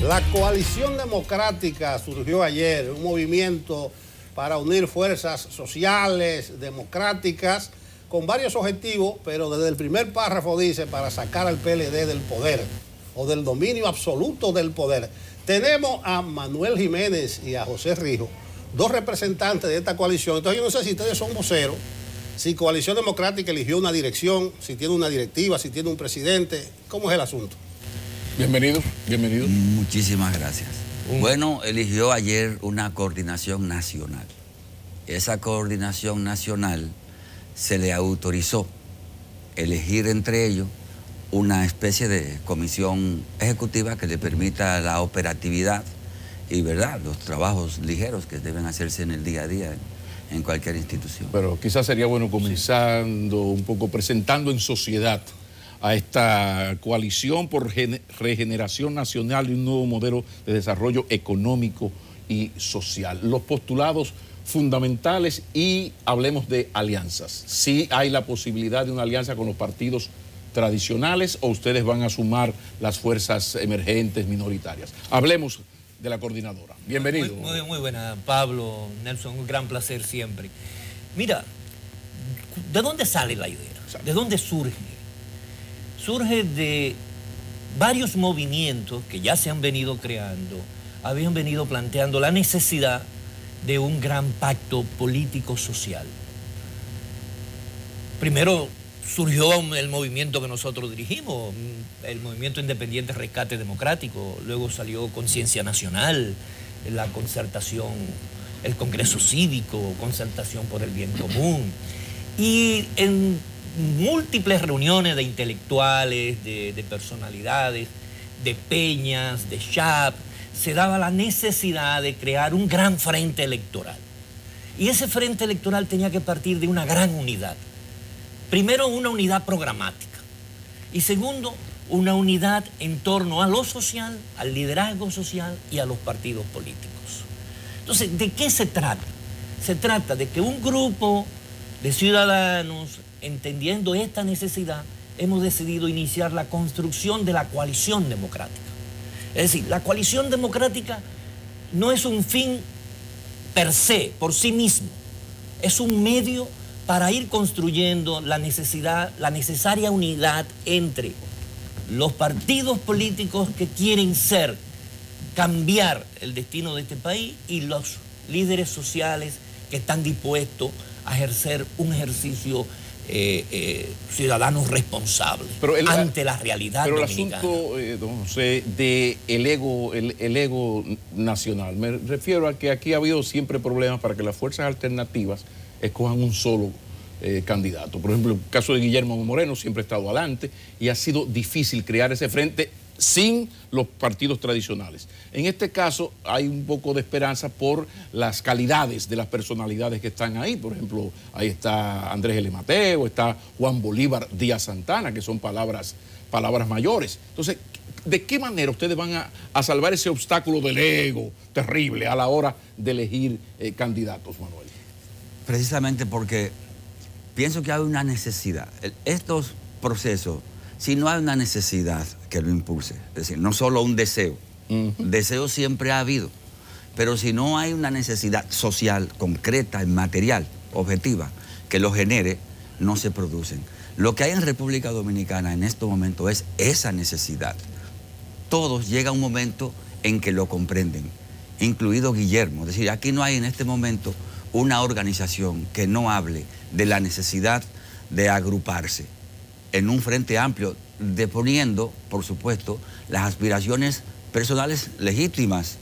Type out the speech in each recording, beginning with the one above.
La Coalición Democrática surgió ayer, un movimiento para unir fuerzas sociales, democráticas, con varios objetivos, pero desde el primer párrafo dice para sacar al PLD del poder o del dominio absoluto del poder. Tenemos a Manuel Jiménez y a José Rijo, dos representantes de esta coalición. Entonces yo no sé si ustedes son voceros, si Coalición Democrática eligió una dirección, si tiene una directiva, si tiene un presidente. ¿Cómo es el asunto? Bienvenido, bienvenido. Muchísimas gracias. Bueno, eligió ayer una coordinación nacional. Esa coordinación nacional se le autorizó elegir entre ellos una especie de comisión ejecutiva que le permita la operatividad y, ¿verdad?, los trabajos ligeros que deben hacerse en el día a día en cualquier institución. Pero quizás sería bueno comenzando un poco presentando en sociedad a esta coalición por regeneración nacional y un nuevo modelo de desarrollo económico y social. Los postulados fundamentales y hablemos de alianzas. ¿Sí hay la posibilidad de una alianza con los partidos tradicionales o ustedes van a sumar las fuerzas emergentes minoritarias? Hablemos de la coordinadora. Bienvenido. Muy buena, Pablo, Nelson, un gran placer siempre. Mira, ¿de dónde sale la idea? ¿De dónde surge? Surge de varios movimientos que ya se han venido creando, habían venido planteando la necesidad de un gran pacto político-social. Primero surgió el movimiento que nosotros dirigimos, el Movimiento Independiente Rescate Democrático, luego salió Conciencia Nacional, la concertación, el Congreso Cívico, concertación por el bien común, y en múltiples reuniones de intelectuales, de personalidades, de peñas, de CHAP, se daba la necesidad de crear un gran frente electoral. Y ese frente electoral tenía que partir de una gran unidad. Primero, una unidad programática. Y segundo, una unidad en torno a lo social, al liderazgo social y a los partidos políticos. Entonces, ¿de qué se trata? Se trata de que un grupo de ciudadanos, entendiendo esta necesidad, hemos decidido iniciar la construcción de la coalición democrática. Es decir, la coalición democrática no es un fin per se, por sí mismo. Es un medio para ir construyendo la necesaria unidad entre los partidos políticos que quieren cambiar el destino de este país y los líderes sociales que están dispuestos a ejercer un ejercicio ciudadanos responsables ante la realidad dominicana. Pero el asunto, don José, de el ego nacional, me refiero a que aquí ha habido siempre problemas para que las fuerzas alternativas escojan un solo candidato. Por ejemplo, el caso de Guillermo Moreno siempre ha estado adelante y ha sido difícil crear ese frente sin los partidos tradicionales. En este caso hay un poco de esperanza por las calidades de las personalidades que están ahí. Por ejemplo, ahí está Andrés L. Mateo, está Juan Bolívar Díaz Santana, que son palabras mayores. Entonces, ¿de qué manera ustedes van a salvar ese obstáculo del ego terrible a la hora de elegir candidatos, Manuel? Precisamente porque pienso que hay una necesidad. Estos procesos, si no hay una necesidad que lo impulse, es decir, no solo un deseo, deseo siempre ha habido, pero si no hay una necesidad social, concreta, material, objetiva, que lo genere, no se producen. Lo que hay en República Dominicana en este momento es esa necesidad. Todos llega un momento en que lo comprenden, incluido Guillermo. Es decir, aquí no hay en este momento una organización que no hable de la necesidad de agruparse en un frente amplio, deponiendo, por supuesto, las aspiraciones personales legítimas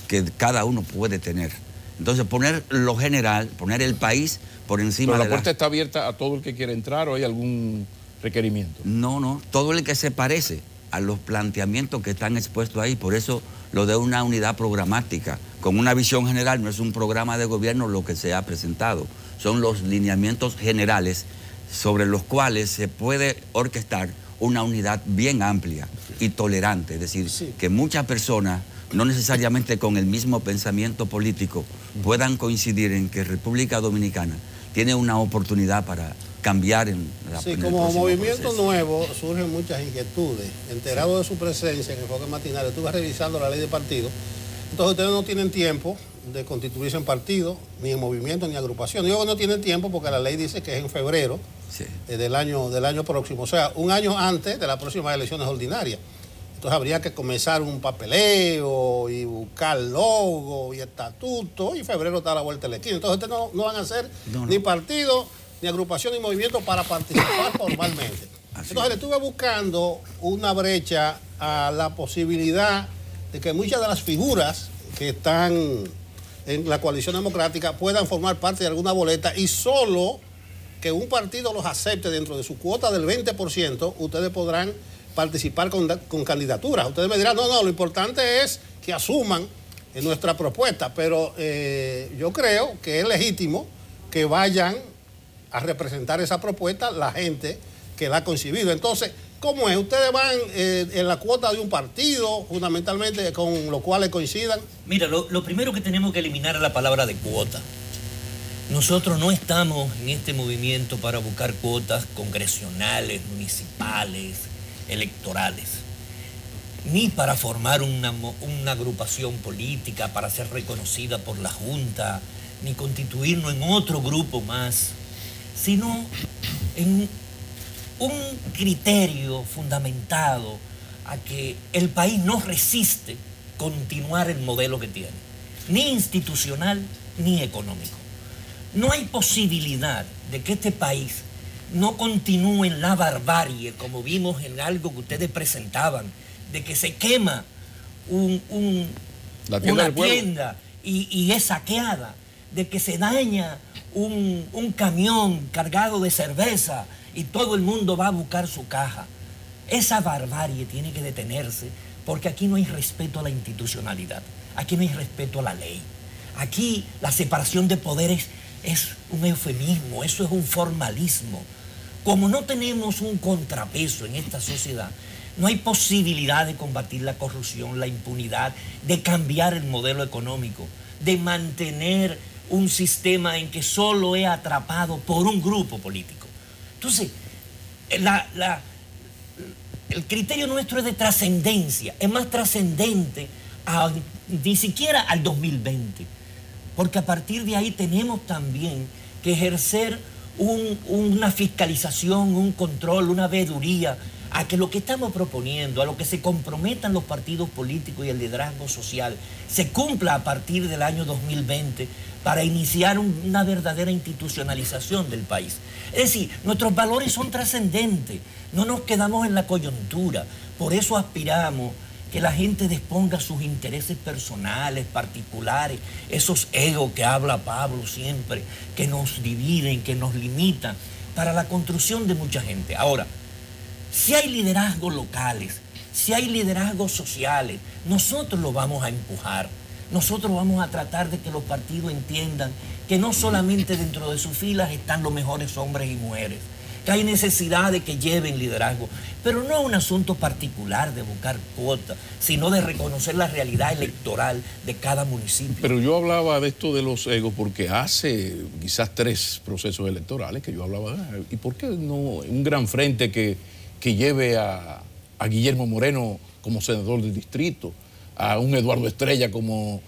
que cada uno puede tener. Entonces, poner lo general, poner el país por encima de la puerta está abierta a todo el que quiera entrar o hay algún requerimiento. No, todo el que se parece a los planteamientos que están expuestos ahí, por eso lo de una unidad programática, con una visión general, no es un programa de gobierno lo que se ha presentado, son los lineamientos generales sobre los cuales se puede orquestar una unidad bien amplia y tolerante, es decir, que muchas personas, no necesariamente con el mismo pensamiento político, puedan coincidir en que República Dominicana tiene una oportunidad para cambiar en la Sí, en el como próximo movimiento proceso. nuevo surgen muchas inquietudes. Enterado de su presencia en Enfoque Matinal, estuve revisando la ley de partido. Entonces ustedes no tienen tiempo de constituirse en partido, ni en movimiento, ni agrupación. Digo que no tienen tiempo porque la ley dice que es en febrero Sí. del año próximo, o sea, un año antes de las próximas elecciones ordinarias. Entonces habría que comenzar un papeleo y buscar logo y estatuto, y febrero está a la vuelta de la esquina. Entonces ustedes no van a hacer ni partido, ni agrupación, ni movimiento para participar formalmente. Entonces le estuve buscando una brecha a la posibilidad de que muchas de las figuras que están en la coalición democrática puedan formar parte de alguna boleta, y solo que un partido los acepte dentro de su cuota del 20%, ustedes podrán participar con candidaturas. Ustedes me dirán, no, lo importante es que asuman en nuestra propuesta, pero yo creo que es legítimo que vayan a representar esa propuesta la gente que la ha concibido. Entonces, ¿cómo es? ¿Ustedes van en la cuota de un partido, fundamentalmente, con los cuales coincidan? Mira, lo primero que tenemos que eliminar es la palabra de cuota. Nosotros no estamos en este movimiento para buscar cuotas congresionales, municipales, electorales, ni para formar una agrupación política, para ser reconocida por la Junta, ni constituirnos en otro grupo más, sino en un criterio fundamentado a que el país no resiste continuar el modelo que tiene, ni institucional ni económico. No hay posibilidad de que este país no continúe en la barbarie, como vimos en algo que ustedes presentaban, de que se quema una tienda y es saqueada, de que se daña un camión cargado de cerveza y todo el mundo va a buscar su caja. Esa barbarie tiene que detenerse, porque aquí no hay respeto a la institucionalidad, aquí no hay respeto a la ley. Aquí la separación de poderes es un eufemismo, eso es un formalismo. Como no tenemos un contrapeso en esta sociedad, no hay posibilidad de combatir la corrupción, la impunidad, de cambiar el modelo económico, de mantener un sistema en que solo es atrapado por un grupo político. Entonces, el criterio nuestro es de trascendencia, es más trascendente ni siquiera al 2020, porque a partir de ahí tenemos también que ejercer una fiscalización, un control, una veeduría a que lo que estamos proponiendo, a lo que se comprometan los partidos políticos y el liderazgo social, se cumpla a partir del año 2020 para iniciar una verdadera institucionalización del país. Es decir, nuestros valores son trascendentes, no nos quedamos en la coyuntura, por eso aspiramos que la gente disponga sus intereses personales, particulares, esos egos que habla Pablo siempre, que nos dividen, que nos limitan, para la construcción de mucha gente. Ahora, si hay liderazgos locales, si hay liderazgos sociales, nosotros lo vamos a empujar. Nosotros vamos a tratar de que los partidos entiendan que no solamente dentro de sus filas están los mejores hombres y mujeres, que hay necesidad de que lleven liderazgo, pero no es un asunto particular de buscar cuotas, sino de reconocer la realidad electoral de cada municipio. Pero yo hablaba de esto de los egos porque hace quizás 3 procesos electorales que yo hablaba, ¿y por qué no un gran frente que lleve a Guillermo Moreno como senador del distrito, a un Eduardo Estrella como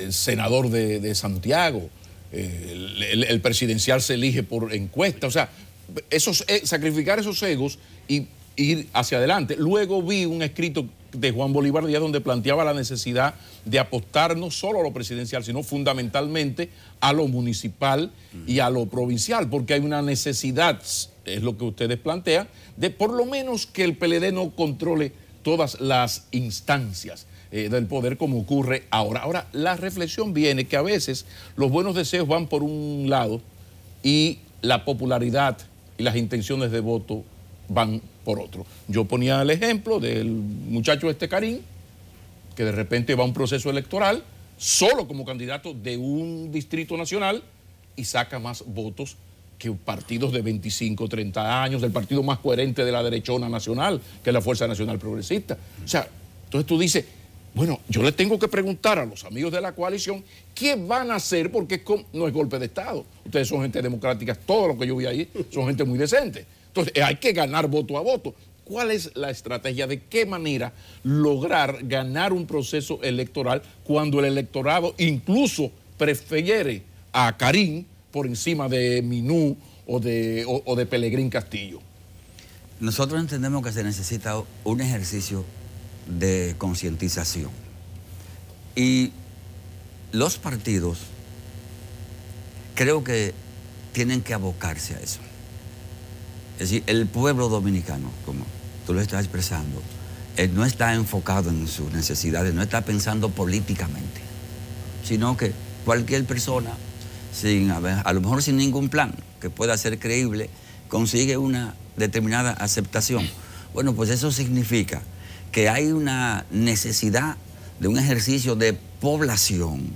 senador de Santiago? El presidencial se elige por encuesta, o sea, sacrificar esos egos y ir hacia adelante. Luego vi un escrito de Juan Bolívar Díaz donde planteaba la necesidad de apostar no solo a lo presidencial, sino fundamentalmente a lo municipal y a lo provincial, porque hay una necesidad, es lo que ustedes plantean, de por lo menos que el PLD no controle todas las instancias del poder como ocurre ahora. Ahora, la reflexión viene que a veces los buenos deseos van por un lado y la popularidad y las intenciones de voto van por otro. Yo ponía el ejemplo del muchacho Karim, que de repente va a un proceso electoral solo como candidato de un distrito nacional y saca más votos que partidos de 25, 30 años, del partido más coherente de la derechona nacional, que es la Fuerza Nacional Progresista. O sea, entonces tú dices, Bueno, yo le tengo que preguntar a los amigos de la coalición qué van a hacer, porque no es golpe de Estado. Ustedes son gente democrática, todo lo que yo vi ahí son gente muy decente. Entonces, hay que ganar voto a voto. ¿Cuál es la estrategia? ¿De qué manera lograr ganar un proceso electoral cuando el electorado incluso prefiere a Karim por encima de Minú o de Pelegrín Castillo? Nosotros entendemos que se necesita un ejercicio de concientización. Y los partidos creo que tienen que abocarse a eso. Es decir, el pueblo dominicano, como tú lo estás expresando, no está enfocado en sus necesidades, no está pensando políticamente, sino que cualquier persona, a lo mejor sin ningún plan que pueda ser creíble, consigue una determinada aceptación. Bueno, pues eso significa que hay una necesidad de un ejercicio de población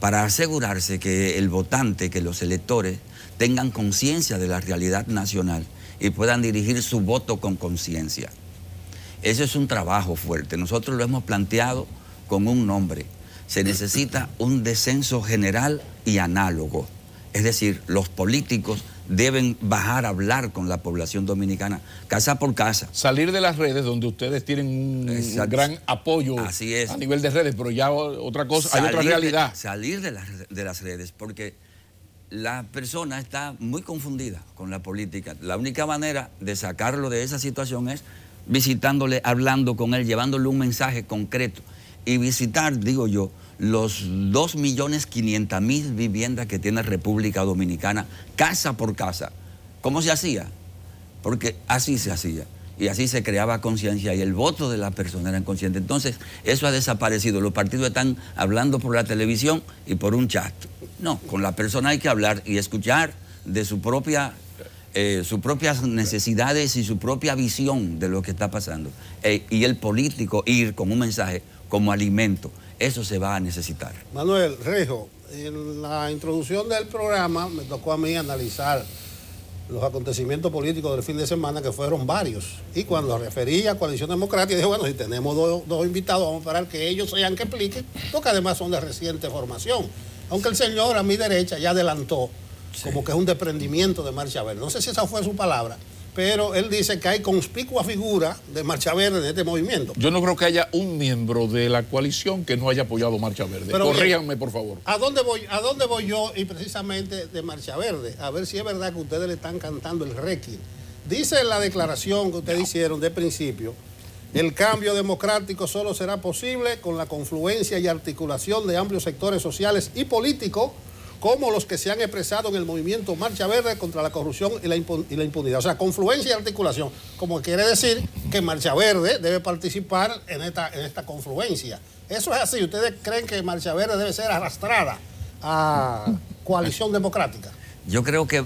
para asegurarse que el votante, que los electores tengan conciencia de la realidad nacional y puedan dirigir su voto con conciencia. Eso es un trabajo fuerte. Nosotros lo hemos planteado con un nombre. Se necesita un descenso general y análogo. Es decir, los políticos deben bajar a hablar con la población dominicana, casa por casa. Salir de las redes, donde ustedes tienen un gran apoyo a nivel de redes, pero ya otra cosa, hay otra realidad. Salir de las redes, porque la persona está muy confundida con la política. La única manera de sacarlo de esa situación es visitándole, hablando con él, llevándole un mensaje concreto. Y visitar, digo yo, los 2.500.000 viviendas que tiene República Dominicana, casa por casa. ¿Cómo se hacía? Porque así se hacía. Y así se creaba conciencia y el voto de la persona era consciente. Entonces, eso ha desaparecido. Los partidos están hablando por la televisión y por un chat. No, con la persona hay que hablar y escuchar de sus propias necesidades y su propia visión de lo que está pasando. Y el político ir con un mensaje como alimento. Eso se va a necesitar. Manuel Rejo, en la introducción del programa me tocó a mí analizar los acontecimientos políticos del fin de semana, que fueron varios. Y cuando refería a Coalición Democrática, dije, bueno, si tenemos dos invitados, vamos a esperar que ellos sean que expliquen, porque además son de reciente formación. Aunque el señor a mi derecha ya adelantó, como que es un desprendimiento de Marcha Verde. No sé si esa fue su palabra, pero él dice que hay conspicua figura de Marcha Verde en este movimiento. Yo no creo que haya un miembro de la coalición que no haya apoyado Marcha Verde. Pero corríjanme, por favor. ¿A dónde voy yo? Y precisamente de Marcha Verde, a ver si es verdad que ustedes le están cantando el requiem. Dice en la declaración que ustedes hicieron de principio, el cambio democrático solo será posible con la confluencia y articulación de amplios sectores sociales y políticos, como los que se han expresado en el movimiento Marcha Verde contra la corrupción y la impunidad. O sea, confluencia y articulación, como quiere decir que Marcha Verde debe participar en esta confluencia. Eso es así. ¿Ustedes creen que Marcha Verde debe ser arrastrada a Coalición Democrática? Yo creo que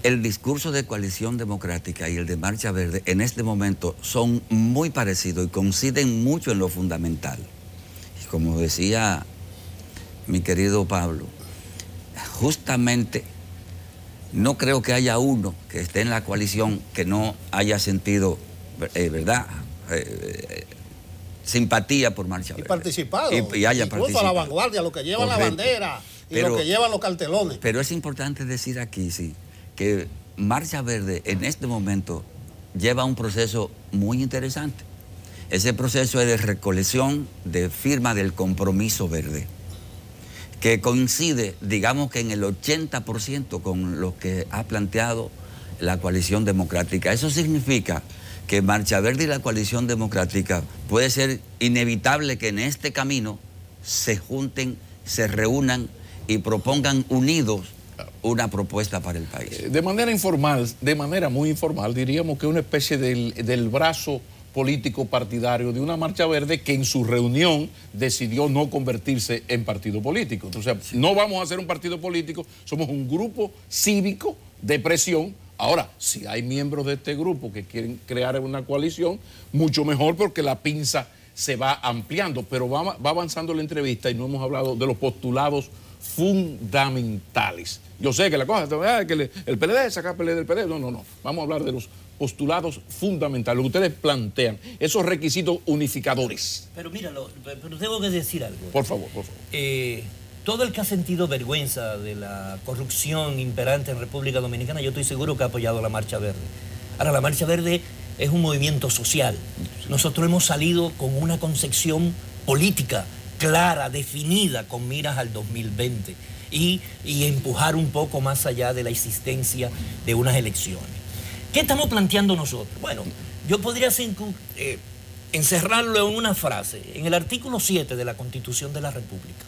el discurso de Coalición Democrática y el de Marcha Verde en este momento son muy parecidos y coinciden mucho en lo fundamental. Y como decía mi querido Pablo, justamente no creo que haya uno que esté en la coalición que no haya sentido, ¿verdad?, simpatía por Marcha Verde. Y participado. Y haya incluso participado. A la vanguardia, los que llevan la bandera y los que llevan los cartelones. Pero es importante decir aquí, sí, que Marcha Verde en este momento lleva un proceso muy interesante. Ese proceso es de recolección de firma del compromiso verde, que coincide, digamos que en el 80% con lo que ha planteado la Coalición Democrática. Eso significa que Marcha Verde y la Coalición Democrática puede ser inevitable que en este camino se junten, se reúnan y propongan unidos una propuesta para el país. De manera informal, de manera muy informal, diríamos que una especie del brazo político partidario de una Marcha Verde que en su reunión decidió no convertirse en partido político. Entonces, no vamos a ser un partido político, somos un grupo cívico de presión. Ahora, si hay miembros de este grupo que quieren crear una coalición, mucho mejor, porque la pinza se va ampliando, pero va avanzando la entrevista y no hemos hablado de los postulados fundamentales. Yo sé que la cosa, que el PLD saca PLD del PLD, no. Vamos a hablar de los postulados fundamentales, lo que ustedes plantean, esos requisitos unificadores. Pero míralo, pero tengo que decir algo. Por favor, por favor. Todo el que ha sentido vergüenza de la corrupción imperante en República Dominicana, yo estoy seguro que ha apoyado la Marcha Verde. Ahora, la Marcha Verde es un movimiento social. Nosotros hemos salido con una concepción política clara, definida, con miras al 2020 y empujar un poco más allá de la existencia de unas elecciones. ¿Qué estamos planteando nosotros? Bueno, yo podría encerrarlo en una frase, en el artículo 7 de la Constitución de la República.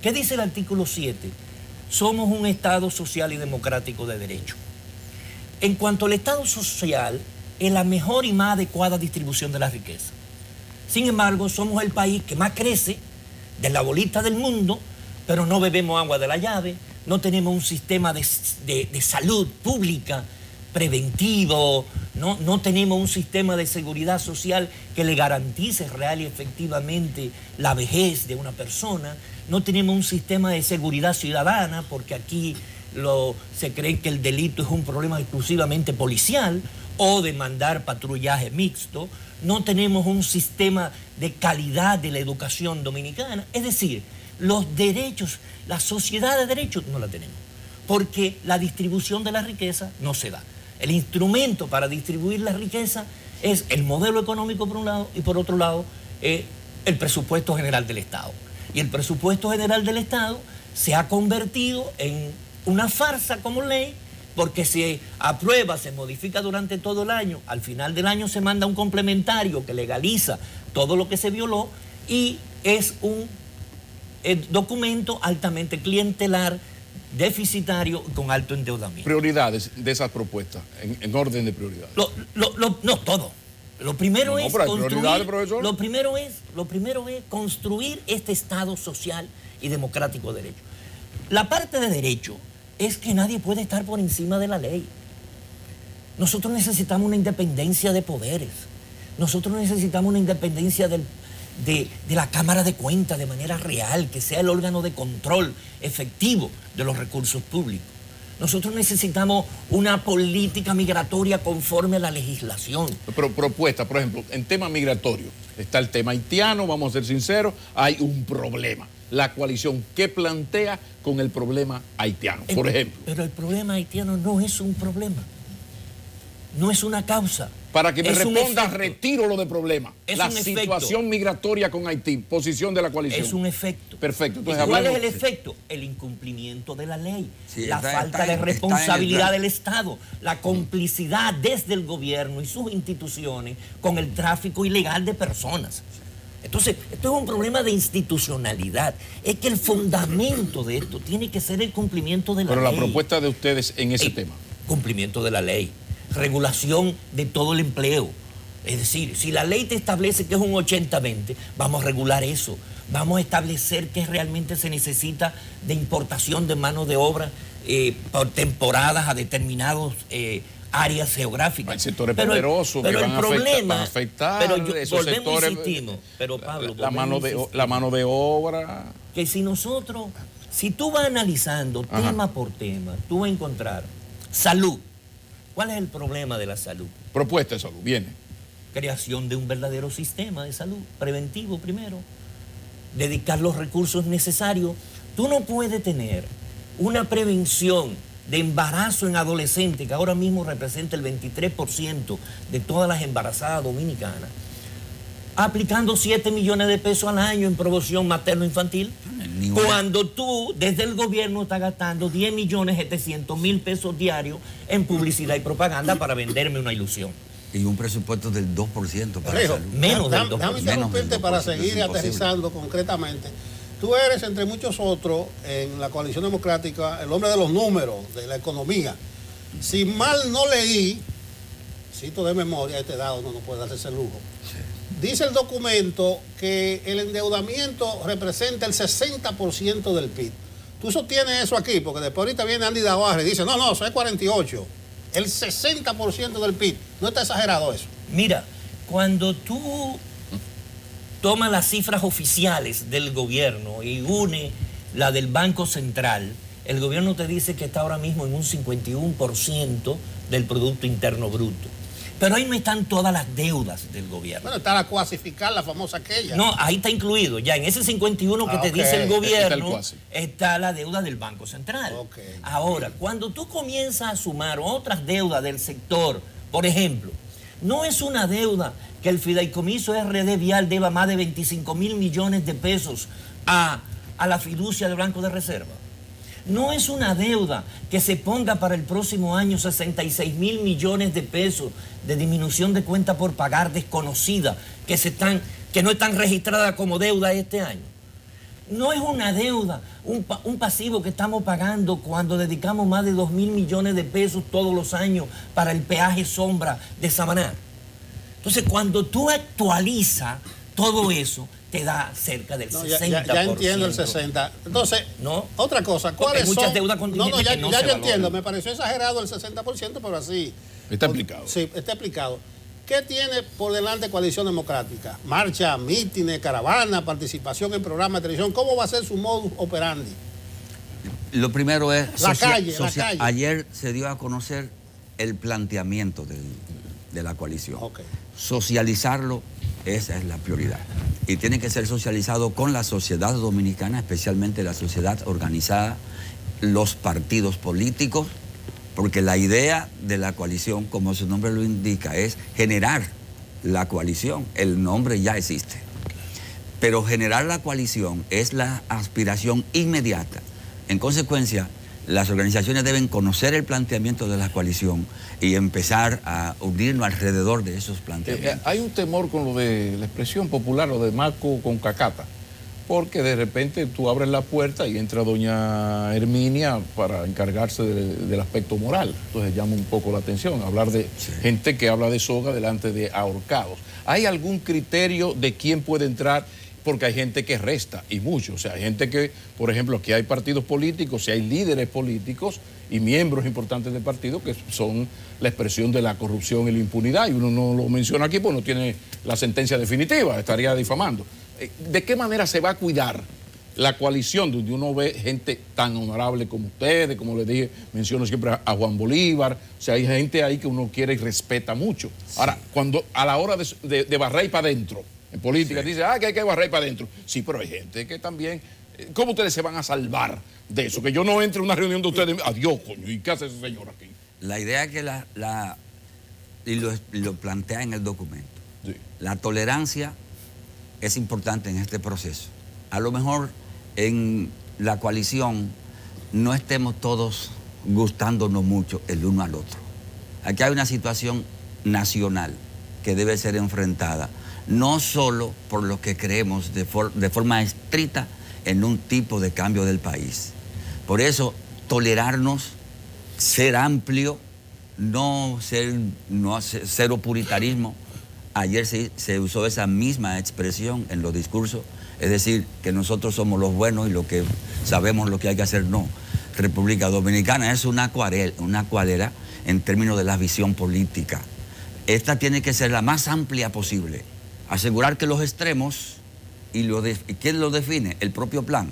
¿Qué dice el artículo 7? Somos un Estado social y democrático de derecho. En cuanto al Estado social, es la mejor y más adecuada distribución de la riqueza. Sin embargo, somos el país que más crece de la bolita del mundo, pero no bebemos agua de la llave, no tenemos un sistema de salud pública preventivo, no tenemos un sistema de seguridad social que le garantice real y efectivamente la vejez de una persona, no tenemos un sistema de seguridad ciudadana, porque aquí se cree que el delito es un problema exclusivamente policial o de mandar patrullaje mixto, no tenemos un sistema de calidad de la educación dominicana, es decir, los derechos, la sociedad de derechos no la tenemos, porque la distribución de la riqueza no se da. El instrumento para distribuir la riqueza es el modelo económico por un lado y por otro lado el presupuesto general del Estado. Y el presupuesto general del Estado se ha convertido en una farsa como ley, porque se aprueba, se modifica durante todo el año, al final del año se manda un complementario que legaliza todo lo que se violó y es un documento altamente clientelar, deficitario y con alto endeudamiento. Prioridades de esas propuestas, en orden de prioridades. No todo. Lo primero es construir, profesor. lo primero es construir este Estado social y democrático de derecho. La parte de derecho es que nadie puede estar por encima de la ley. Nosotros necesitamos una independencia de poderes. Nosotros necesitamos una independencia de la Cámara de Cuentas de manera real, que sea el órgano de control efectivo de los recursos públicos. Nosotros necesitamos una política migratoria conforme a la legislación. Propuesta, por ejemplo, en tema migratorio, está el tema haitiano, vamos a ser sinceros, hay un problema. La coalición, ¿qué plantea con el problema haitiano, por ejemplo? Pero el problema haitiano no es un problema, no es una causa. Para que me responda, retiro lo de problema. La situación migratoria con Haití, posición de la coalición. Es un efecto. Perfecto. Entonces, ¿cuál es el efecto? El incumplimiento de la ley, la falta de responsabilidad del Estado, la complicidad desde el gobierno y sus instituciones con el tráfico ilegal de personas. Entonces, esto es un problema de institucionalidad. Es que el fundamento de esto tiene que ser el cumplimiento de la ley. Pero la propuesta de ustedes en ese tema. Cumplimiento de la ley. Regulación de todo el empleo. Es decir, si la ley te establece que es un 80-20, vamos a regular eso. Vamos a establecer que realmente se necesita de importación de mano de obra por temporadas a determinadas áreas geográficas. Hay sectores poderosos que van a afectar esos sectores. Insistimos, pero Pablo, la mano de obra. Que si tú vas analizando tema por tema, tú vas a encontrar salud. ¿Cuál es el problema de la salud? Propuesta de salud, viene. Creación de un verdadero sistema de salud, preventivo primero. Dedicar los recursos necesarios. Tú no puedes tener una prevención de embarazo en adolescentes, que ahora mismo representa el 23% de todas las embarazadas dominicanas, aplicando 7 millones de pesos al año en promoción materno-infantil, cuando tú, desde el gobierno, estás gastando 10.700.000 pesos diarios en publicidad y propaganda para venderme una ilusión. Y un presupuesto del 2% para la salud. Menos del 2%. Déjame interrumpirte para seguir aterrizando concretamente. Tú eres, entre muchos otros, en la Coalición Democrática, el hombre de los números, de la economía. Si mal no leí, cito de memoria, este dado no puede darse ese lujo. Sí. Dice el documento que el endeudamiento representa el 60% del PIB. Tú sostienes eso aquí, porque después ahorita viene Andy Davarre y dice, no, eso es 48. El 60% del PIB. ¿No está exagerado eso? Mira, cuando tú tomas las cifras oficiales del gobierno y une la del Banco Central, el gobierno te dice que está ahora mismo en un 51% del Producto Interno Bruto. Pero ahí no están todas las deudas del gobierno. Bueno, está la cuasificar, la famosa aquella. No, ahí está incluido. Ya en ese 51 que te dice el gobierno, está la deuda del Banco Central. Ahora, cuando tú comienzas a sumar otras deudas del sector, por ejemplo, no es una deuda que el fideicomiso RD Vial deba más de 25.000 millones de pesos a la fiducia del Banco de Reserva. No es una deuda que se ponga para el próximo año 66.000 millones de pesos de disminución de cuenta por pagar desconocida que no están registradas como deuda este año. No es una deuda, un pasivo que estamos pagando cuando dedicamos más de 2.000 millones de pesos todos los años para el peaje sombra de Samaná. Entonces, cuando tú actualizas todo eso, te da cerca del 60%. Ya entiendo el 60%. Entonces, otra cosa, ¿cuáles son? Muchas deudas contingentes que no se yo entiendo, me pareció exagerado el 60%, pero así. Está explicado. Sí, está explicado. ¿Qué tiene por delante Coalición Democrática? Marcha, mítines, caravana, participación en programas de televisión. ¿Cómo va a ser su modus operandi? Lo primero es... La calle. Ayer se dio a conocer el planteamiento de la coalición. Socializarlo, esa es la prioridad. Y tiene que ser socializado con la sociedad dominicana, especialmente la sociedad organizada, los partidos políticos, porque la idea de la coalición, como su nombre lo indica, es generar la coalición. El nombre ya existe. Pero generar la coalición es la aspiración inmediata. En consecuencia, las organizaciones deben conocer el planteamiento de la coalición y empezar a unirnos alrededor de esos planteamientos. Hay un temor con lo de la expresión popular, lo de Maco con cacata, porque de repente tú abres la puerta y entra doña Herminia para encargarse del aspecto moral. Entonces llama un poco la atención hablar de gente que habla de soga delante de ahorcados. ¿Hay algún criterio de quién puede entrar? Porque hay gente que resta, y mucho. O sea, hay gente que, por ejemplo, aquí hay partidos políticos, y hay líderes políticos y miembros importantes del partido que son la expresión de la corrupción y la impunidad, y uno no lo menciona aquí porque no tiene la sentencia definitiva, estaría difamando. ¿De qué manera se va a cuidar la coalición donde uno ve gente tan honorable como ustedes, como les dije, menciono siempre a Juan Bolívar? O sea, hay gente ahí que uno quiere y respeta mucho. Ahora, cuando a la hora de barrer para adentro, en política, dice, que hay que barrer para adentro. Sí, pero hay gente que también... ¿Cómo ustedes se van a salvar de eso? Que yo no entre en una reunión de ustedes... Adiós, coño, ¿y qué hace ese señor aquí? La idea es que y lo plantea en el documento. Sí. La tolerancia es importante en este proceso. A lo mejor en la coalición no estemos todos gustándonos mucho el uno al otro. Aquí hay una situación nacional que debe ser enfrentada, no solo por lo que creemos de forma estricta en un tipo de cambio del país. Por eso, tolerarnos, ser amplio, no cero puritarismo. Ayer se usó esa misma expresión en los discursos, es decir, que nosotros somos los buenos y lo que sabemos lo que hay que hacer. No. República Dominicana es una acuarela en términos de la visión política. Esta tiene que ser la más amplia posible. Asegurar que los extremos, ¿quién lo define? El propio plan.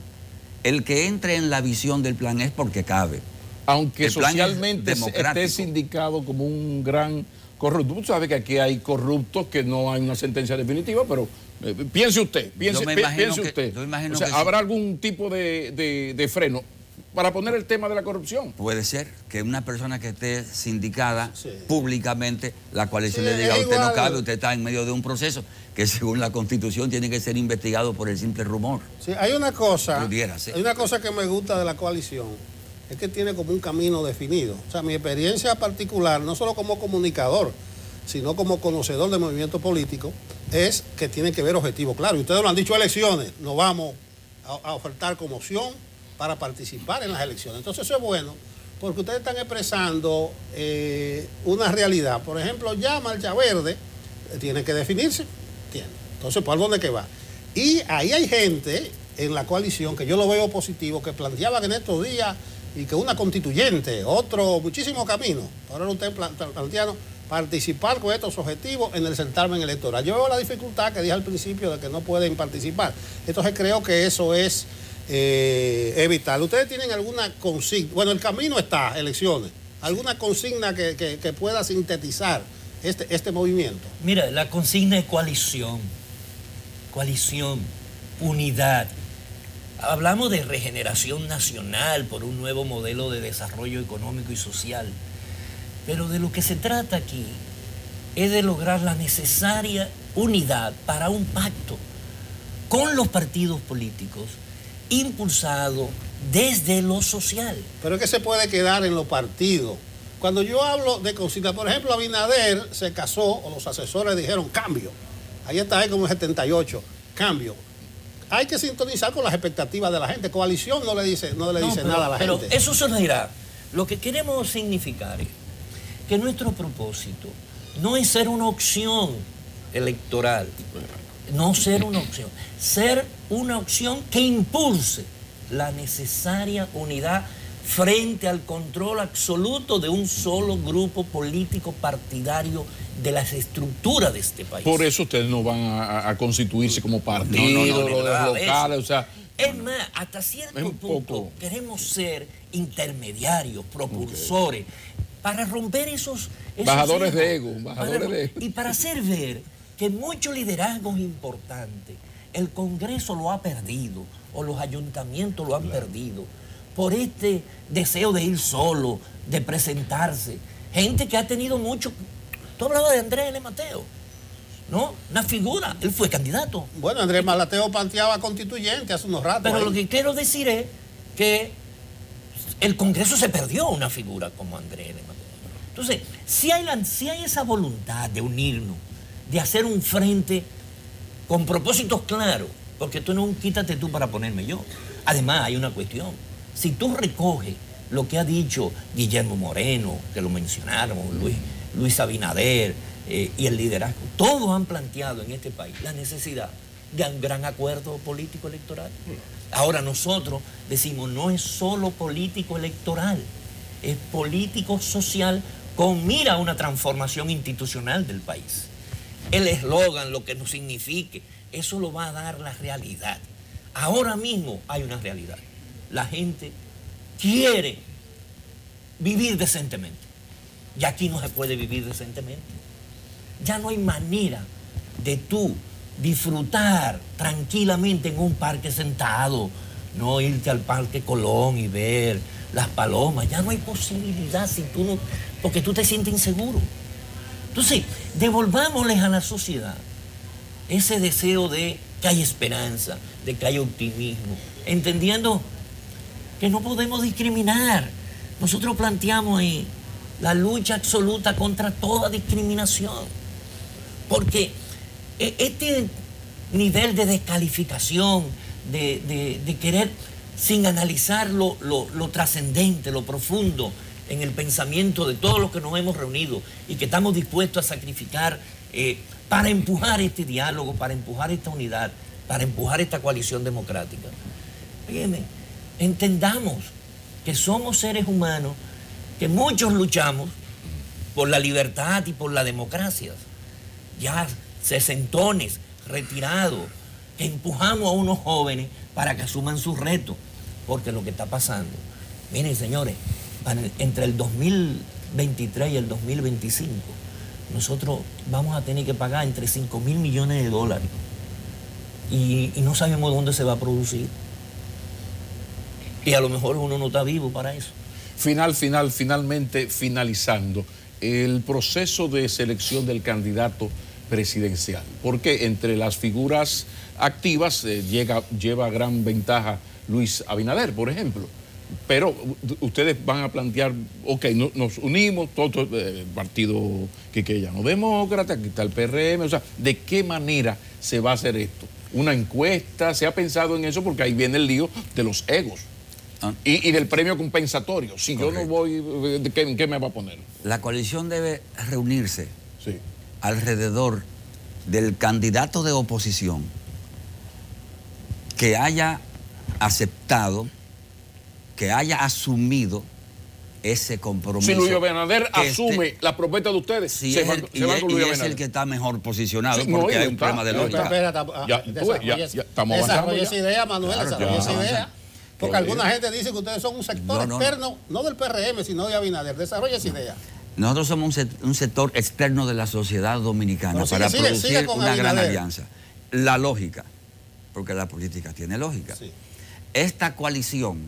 El que entre en la visión del plan es porque cabe. Aunque socialmente esté sindicado como un gran corrupto. Tú sabes que aquí hay corruptos que no hay una sentencia definitiva, pero piense usted, piense usted. O sea, ¿habrá algún tipo de freno para poner el tema de la corrupción? Puede ser que una persona que esté sindicada públicamente, la coalición le diga, usted no cabe, usted está en medio de un proceso que según la Constitución tiene que ser investigado por el simple rumor. Sí, hay una cosa que me gusta de la coalición, es que tiene como un camino definido. O sea, mi experiencia particular, no solo como comunicador, sino como conocedor del movimiento político, es que tiene que ver objetivos claros. Y ustedes lo han dicho, elecciones, nos vamos a ofertar como opción para participar en las elecciones. Entonces eso es bueno, porque ustedes están expresando una realidad. Por ejemplo, ya Marcha Verde tiene que definirse. Entonces, ¿por dónde que va? Y ahí hay gente en la coalición que yo lo veo positivo, que planteaban en estos días y que una constituyente, muchísimos caminos. Ahora ustedes plantearon participar con estos objetivos en el certamen electoral. Yo veo la dificultad que dije al principio de que no pueden participar. Entonces creo que eso es vital. ¿Ustedes tienen alguna consigna? Bueno, el camino está, elecciones. ¿Alguna consigna que pueda sintetizar este movimiento? Mira, la consigna es coalición, unidad. Hablamos de regeneración nacional por un nuevo modelo de desarrollo económico y social, pero de lo que se trata aquí es de lograr la necesaria unidad para un pacto con los partidos políticos impulsado desde lo social. Pero es que se puede quedar en los partidos. Cuando yo hablo de consigna, por ejemplo, Abinader se casó, o los asesores dijeron cambio. Ahí está él como el 78, cambio. Hay que sintonizar con las expectativas de la gente. Coalición no le dice nada a la gente. Pero eso se nos dirá. Lo que queremos significar es que nuestro propósito no es ser una opción electoral, no ser una opción, ser una opción que impulse la necesaria unidad frente al control absoluto de un solo grupo político partidario de las estructuras de este país. Por eso ustedes no van a constituirse como partidos locales, o sea... Es más, hasta cierto punto queremos ser intermediarios, propulsores, para romper esos bajadores de ego, y para hacer ver que muchos liderazgos importantes el Congreso lo ha perdido o los ayuntamientos lo han perdido por este deseo de ir solo, de presentarse. Gente que ha tenido mucho... Tú hablabas de Andrés L. Mateo, ¿no? Una figura, él fue candidato. Bueno, Andrés Mateo planteaba constituyente hace unos ratos. Pero lo que quiero decir es que el Congreso se perdió una figura como Andrés L. Mateo. Entonces, si hay esa voluntad de unirnos, de hacer un frente con propósitos claros, porque tú no quítate tú para ponerme yo. Además, hay una cuestión. Si tú recoges lo que ha dicho Guillermo Moreno, que lo mencionaron, Luis Abinader y el liderazgo, todos han planteado en este país la necesidad de un gran acuerdo político electoral. Ahora nosotros decimos, no es solo político electoral, es político social con mira a una transformación institucional del país. El eslogan, lo que nos signifique, eso lo va a dar la realidad. Ahora mismo hay una realidad. La gente quiere vivir decentemente. Y aquí no se puede vivir decentemente. Ya no hay manera de tú disfrutar tranquilamente en un parque sentado, no irte al Parque Colón y ver las palomas. Ya no hay posibilidad si tú no, porque tú te sientes inseguro. Entonces, devolvámosles a la sociedad ese deseo de que hay esperanza, de que hay optimismo, entendiendo que no podemos discriminar. Nosotros planteamos ahí la lucha absoluta contra toda discriminación, porque este nivel de descalificación, de querer sin analizar lo trascendente, lo profundo en el pensamiento de todos los que nos hemos reunido y que estamos dispuestos a sacrificar para empujar este diálogo, para empujar esta unidad, para empujar esta coalición democrática. Fíjense, entendamos que somos seres humanos, que muchos luchamos por la libertad y por la democracia. Ya sesentones, retirados, que empujamos a unos jóvenes para que asuman sus retos, porque lo que está pasando, miren señores, entre el 2023 y el 2025, nosotros vamos a tener que pagar entre 5.000 millones de dólares y no sabemos dónde se va a producir. Y a lo mejor uno no está vivo para eso. Finalmente, finalizando, el proceso de selección del candidato presidencial, porque entre las figuras activas lleva gran ventaja Luis Abinader, por ejemplo. Pero ustedes van a plantear, ok, nos unimos, todo el partido Quiqueyano Demócrata, aquí está el PRM, o sea, ¿de qué manera se va a hacer esto? ¿Una encuesta? ¿Se ha pensado en eso? Porque ahí viene el lío de los egos y del premio compensatorio. Si correcto. Yo no voy, ¿en qué me va a poner? La coalición debe reunirse alrededor del candidato de oposición que haya aceptado, que haya asumido ese compromiso. Si Luis Abinader asume la propuesta de ustedes, si es el que está mejor posicionado, porque hay un problema de lógica. Estamos avanzando. Desarrolla esa idea, Manuel, desarrolla esa idea. Porque alguna gente dice que ustedes son un sector externo, no del PRM, sino de Abinader. Desarrolla esa idea. Nosotros somos un sector externo de la sociedad dominicana No, para sigue producir con una gran Abinader. alianza. La lógica, porque la política tiene lógica. Sí. Esta coalición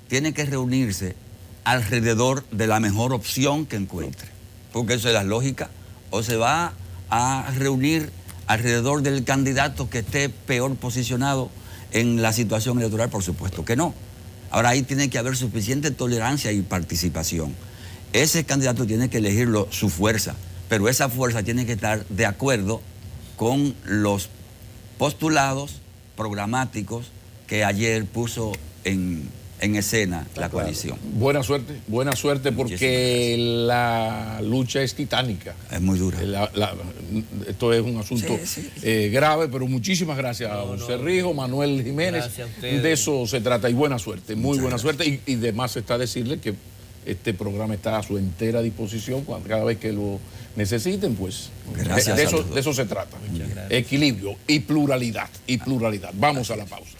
tiene que reunirse alrededor de la mejor opción que encuentre, porque eso es la lógica. O se va a reunir alrededor del candidato que esté peor posicionado en la situación electoral, por supuesto que no. Ahora ahí tiene que haber suficiente tolerancia y participación. Ese candidato tiene que elegirlo su fuerza, pero esa fuerza tiene que estar de acuerdo con los postulados programáticos que ayer puso en escena la coalición. Buena suerte porque la lucha es titánica. Es muy dura. Esto es un asunto grave, pero muchísimas gracias a don Cerrijo, Manuel Jiménez. Gracias a ustedes. De eso se trata y buena suerte, muy Muchas buena gracias. suerte. Y de más está decirle que este programa está a su entera disposición cada vez que lo necesiten, pues Gracias de a los dos. eso se trata. Equilibrio y pluralidad. Vamos a la pausa.